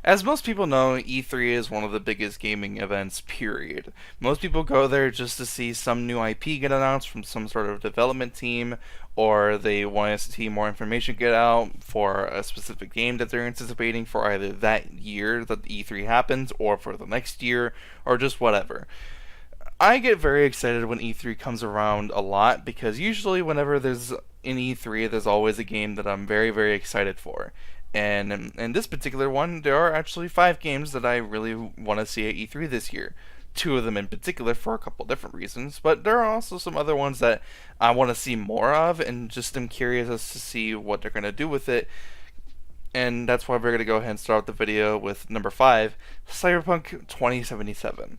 As most people know, E3 is one of the biggest gaming events, period. Most people go there just to see some new IP get announced from some sort of development team, or they want to see more information get out for a specific game that they're anticipating for either that year that E3 happens, or for the next year, or just whatever. I get very excited when E3 comes around a lot because usually whenever there's an E3, there's always a game that I'm very, very excited for. And in this particular one, there are actually 5 games that I really want to see at E3 this year. Two of them in particular for a couple different reasons, but there are also some other ones that I want to see more of and just am curious as to see what they're going to do with it. And that's why we're going to go ahead and start the video with number 5, Cyberpunk 2077.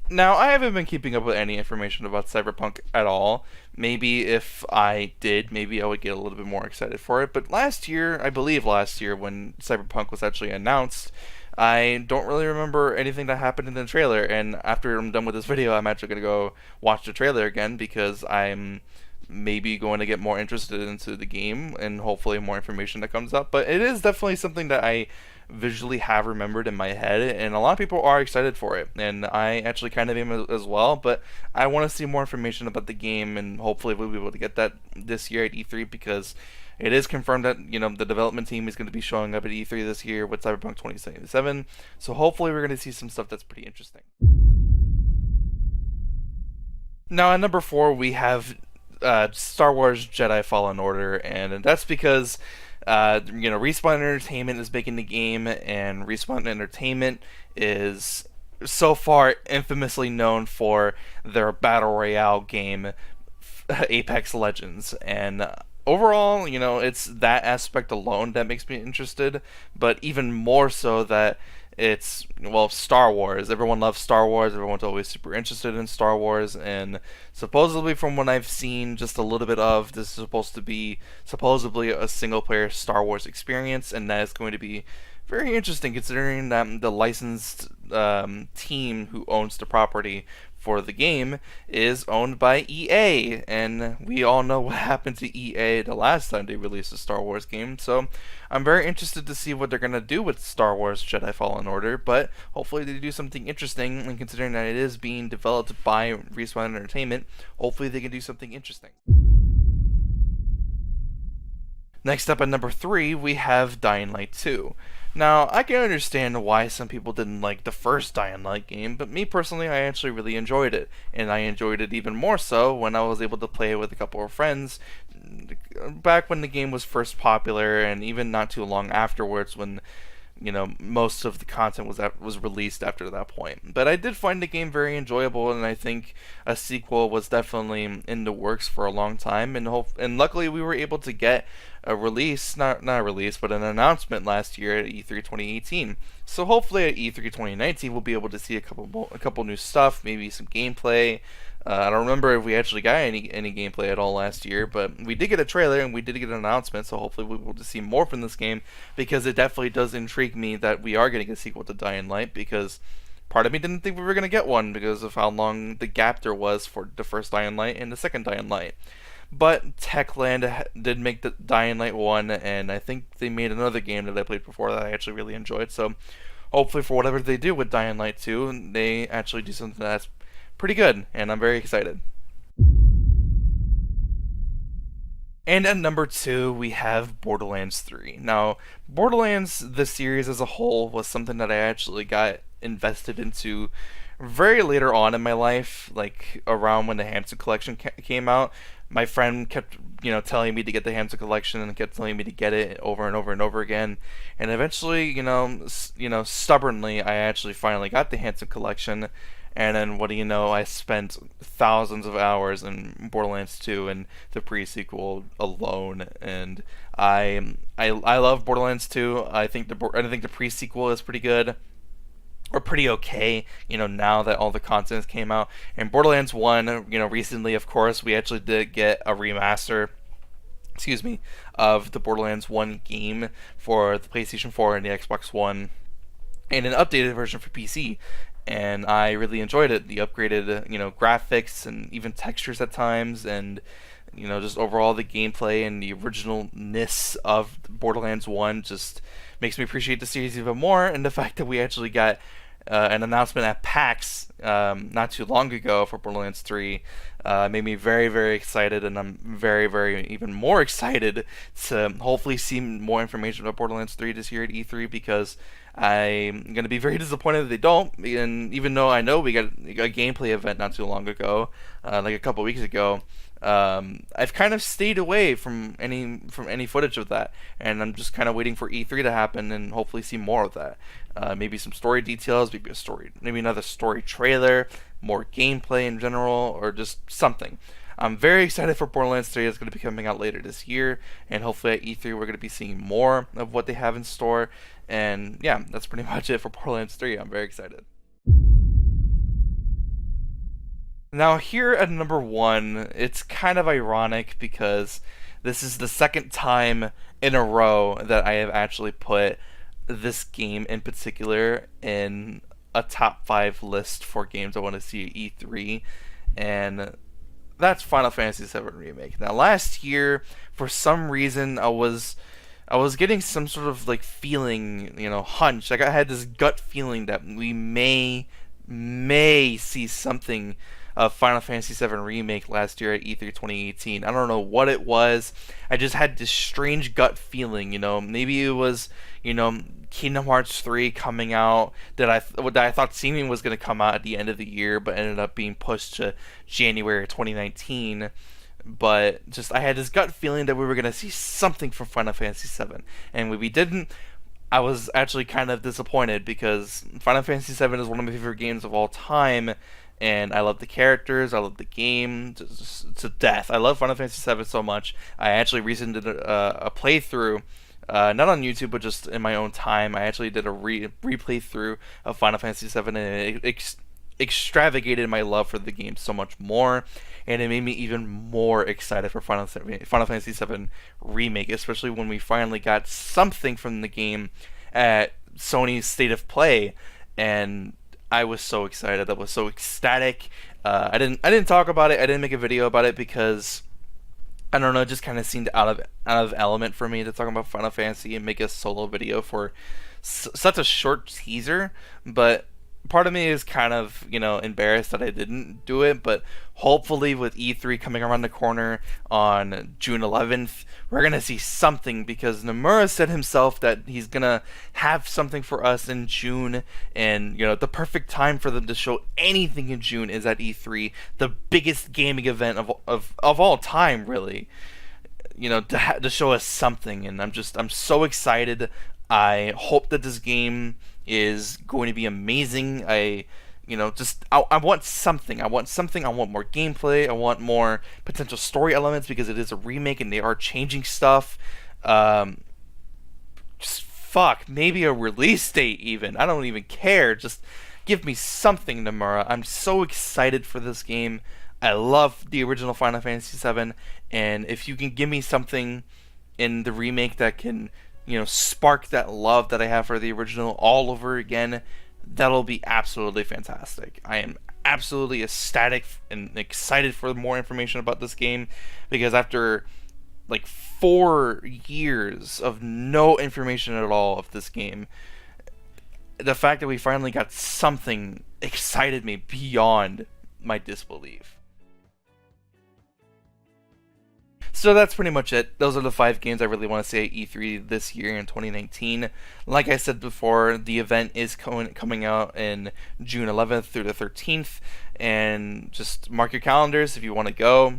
Now, I haven't been keeping up with any information about Cyberpunk at all. Maybe if I did, maybe I would get a little bit more excited for it. But last year, I believe last year, when Cyberpunk was actually announced, I don't really remember anything that happened in the trailer. And after I'm done with this video, I'm actually going to go watch the trailer again because I'm maybe going to get more interested into the game and hopefully more information that comes up. But it is definitely something that I visually have remembered in my head, and a lot of people are excited for it, and I actually kind of am as well. But I want to see more information about the game, and hopefully we'll be able to get that this year at E3 because it is confirmed that the development team is going to be showing up at E3 this year with Cyberpunk 2077. So hopefully we're going to see some stuff that's pretty interesting. Now at number 4 we have Star Wars Jedi Fallen Order, and that's because Respawn Entertainment is making the game, and Respawn Entertainment is so far infamously known for their battle royale game, Apex Legends, and overall, it's that aspect alone that makes me interested, but even more so that it's, well, Star Wars. Everyone loves Star Wars. Everyone's always super interested in Star Wars, and supposedly, from what I've seen just a little bit of, this is supposed to be supposedly a single-player Star Wars experience, and that is going to be very interesting considering that the licensed team who owns the property for the game is owned by EA, and we all know what happened to EA the last time they released a Star Wars game. So I'm very interested to see what they're going to do with Star Wars Jedi Fallen Order, but hopefully they do something interesting, and considering that it is being developed by Respawn Entertainment, hopefully they can do something interesting. Next up at number 3, we have Dying Light 2. Now, I can understand why some people didn't like the first Dying Light game, but me personally, I actually really enjoyed it. And I enjoyed it even more so when I was able to play it with a couple of friends back when the game was first popular, and even not too long afterwards when most of the content was released after that point. But I did find the game very enjoyable, and I think a sequel was definitely in the works for a long time. And luckily we were able to get a release, not a release, but an announcement last year at E3 2018. So hopefully at E3 2019 we'll be able to see a couple new stuff, maybe some gameplay. I don't remember if we actually got any gameplay at all last year, but we did get a trailer and we did get an announcement, so hopefully we'll be able to see more from this game, because it definitely does intrigue me that we are getting a sequel to Dying Light, because part of me didn't think we were going to get one because of how long the gap there was for the first Dying Light and the second Dying Light. But Techland did make the Dying Light 1, and I think they made another game that I played before that I actually really enjoyed, so hopefully for whatever they do with Dying Light 2, they actually do something that's pretty good, and I'm very excited. And at number 2, we have Borderlands 3. Now, Borderlands, the series as a whole, was something that I actually got invested into very later on in my life, like around when the Hamster Collection came out. My friend kept, telling me to get the Hamster Collection, and kept telling me to get it over and over and over again. And eventually, stubbornly, I actually finally got the Hamster Collection. And then, what do you know, I spent thousands of hours in Borderlands 2 and the pre-sequel alone. And I love Borderlands 2. I think the pre-sequel is pretty good, or pretty okay, now that all the content came out. And Borderlands 1, recently, of course, we actually did get a remaster, of the Borderlands 1 game for the PlayStation 4 and the Xbox One, and an updated version for PC. And I really enjoyed it. The upgraded, graphics and even textures at times, and just overall the gameplay and the originalness of Borderlands 1 just makes me appreciate the series even more, and the fact that we actually got an announcement at PAX not too long ago for Borderlands 3 made me very, very excited, and I'm very, very even more excited to hopefully see more information about Borderlands 3 this year at E3, because I'm going to be very disappointed if they don't. And even though I know we got a gameplay event not too long ago, like a couple weeks ago, I've kind of stayed away from any footage of that, and I'm just kind of waiting for E3 to happen and hopefully see more of that. Maybe some story details, maybe another story trailer, more gameplay in general, or just something. I'm very excited for Borderlands 3. It's going to be coming out later this year, and hopefully at E3 we're going to be seeing more of what they have in store. And yeah, that's pretty much it for Borderlands 3. I'm very excited. Now, here at number 1, it's kind of ironic because this is the second time in a row that I have actually put this game in particular in a top 5 list for games I want to see at E3, and that's Final Fantasy VII Remake. Now, last year, for some reason, I was getting some sort of like feeling, hunch. Like I had this gut feeling that we may see something of Final Fantasy VII Remake last year at E3 2018. I don't know what it was. I just had this strange gut feeling, maybe it was, Kingdom Hearts 3 coming out that I thought seeming was going to come out at the end of the year, but ended up being pushed to January 2019. But just I had this gut feeling that we were going to see something from Final Fantasy VII, and when we didn't, I was actually kind of disappointed, because Final Fantasy VII is one of my favorite games of all time, and I love the characters, I love the game just to death. I love Final Fantasy VII so much. I actually recently did a playthrough, not on YouTube, but just in my own time. I actually did a replay through of Final Fantasy VII, and it extravagated my love for the game so much more, and it made me even more excited for Final Fantasy VII Remake, especially when we finally got something from the game at Sony's State of Play, and I was so excited. I was so ecstatic. I didn't talk about it. I didn't make a video about it because I don't know. It just kind of seemed out of element for me to talk about Final Fantasy and make a solo video for such a short teaser. But part of me is kind of, embarrassed that I didn't do it, but hopefully with E3 coming around the corner on June 11th, we're going to see something, because Nomura said himself that he's going to have something for us in June, and, the perfect time for them to show anything in June is at E3, the biggest gaming event of all time, really, to show us something, and I'm so excited. I hope that this game is going to be amazing. I want something. I want more gameplay. I want more potential story elements, because it is a remake and they are changing stuff. Maybe a release date even. I don't even care. Just give me something, Nomura. I'm so excited for this game. I love the original Final Fantasy VII, and if you can give me something in the remake that can spark that love that I have for the original all over again, that'll be absolutely fantastic. I am absolutely ecstatic and excited for more information about this game, because after like 4 years of no information at all of this game, the fact that we finally got something excited me beyond my disbelief. So that's pretty much it. Those are the 5 games I really want to see at E3 this year in 2019. Like I said before, the event is coming out in June 11th through the 13th, and just mark your calendars if you want to go.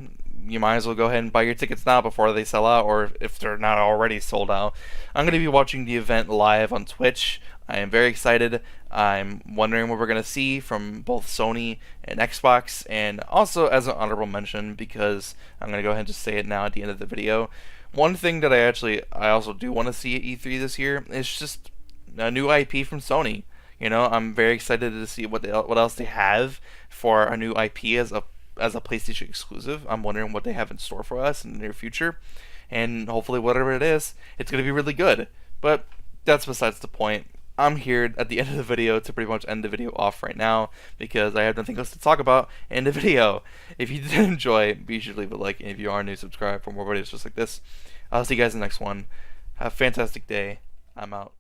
You might as well go ahead and buy your tickets now before they sell out, or if they're not already sold out. I'm going to be watching the event live on Twitch. I am very excited. I'm wondering what we're going to see from both Sony and Xbox, and also as an honorable mention, because I'm going to go ahead and just say it now at the end of the video, one thing that I also do want to see at E3 this year is just a new IP from Sony. I'm very excited to see what else they have for a new IP as a PlayStation exclusive. I'm wondering what they have in store for us in the near future, and hopefully whatever it is, it's going to be really good. But that's besides the point. I'm here at the end of the video to pretty much end the video off right now because I have nothing else to talk about in the video. If you did enjoy, be sure to leave a like, and if you are new, subscribe for more videos just like this. I'll see you guys in the next one. Have a fantastic day. I'm out.